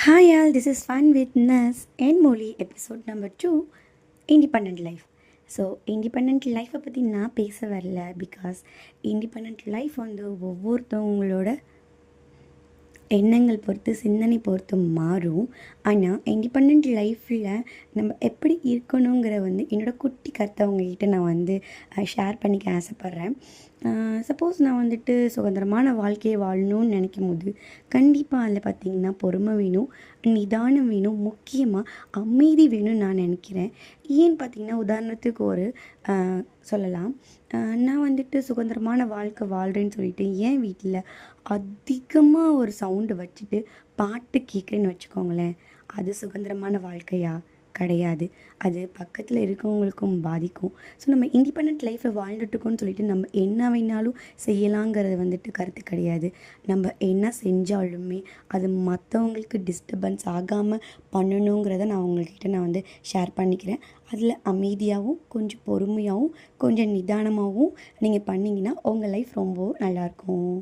Hi all, this is Fun with Nas and Molly, episode number 2, Independent Life. So independent லைஃப்பை பற்றி நான் பேச வரல பிகாஸ் இண்டிபெண்ட் லைஃப் வந்து ஒவ்வொருத்தவங்களோட எண்ணங்கள் பொறுத்து சிந்தனை பொறுத்து மாறும். ஆனால் இண்டிபெண்ட் லைஃப்பில் நம்ம எப்படி இருக்கணுங்கிற என்னோடய குட்டி கருத்தை அவங்கக்கிட்ட நான் ஷேர் பண்ணிக்க ஆசைப்பட்றேன். சப்போஸ் நான் சுதந்திரமான வாழ்க்கையை வாழணும்னு நினைக்கும் போது கண்டிப்பாக அதில் பார்த்திங்கன்னா பொறுமை வேணும், நிதானம் வேணும், முக்கியமாக அமைதி வேணும்னு நான் நினைக்கிறேன். ஏன்னு பார்த்திங்கன்னா உதாரணத்துக்கு ஒரு சொல்லலாம். நான் சுதந்திரமான வாழ்க்கை வாழ்கிறேன்னு சொல்லிட்டு என் வீட்டில் அதிகமாக ஒரு சவுண்டு வச்சுட்டு பாட்டு கேட்குறேன்னு வச்சுக்கோங்களேன், அது சுதந்திரமான வாழ்க்கையா? கிடையாது. அது பக்கத்தில் இருக்கவங்களுக்கும் பாதிக்கும். ஸோ நம்ம இண்டிபெண்ட் லைஃப்பை வாழ்ந்துட்டுருக்கோன்னு சொல்லிட்டு நம்ம என்ன வேணாலும் செய்யலாங்கிறது கருத்து கிடையாது. நம்ம என்ன செஞ்சாலுமே அது மற்றவங்களுக்கு டிஸ்டர்பன்ஸ் ஆகாமல் பண்ணணுங்கிறத நான் உங்கள்கிட்ட ஷேர் பண்ணிக்கிறேன். அதில் அமைதியாகவும் கொஞ்சம் பொறுமையாகவும் கொஞ்சம் நிதானமாகவும் நீங்கள் பண்ணிங்கன்னா உங்கள் லைஃப் ரொம்ப நல்லாயிருக்கும்.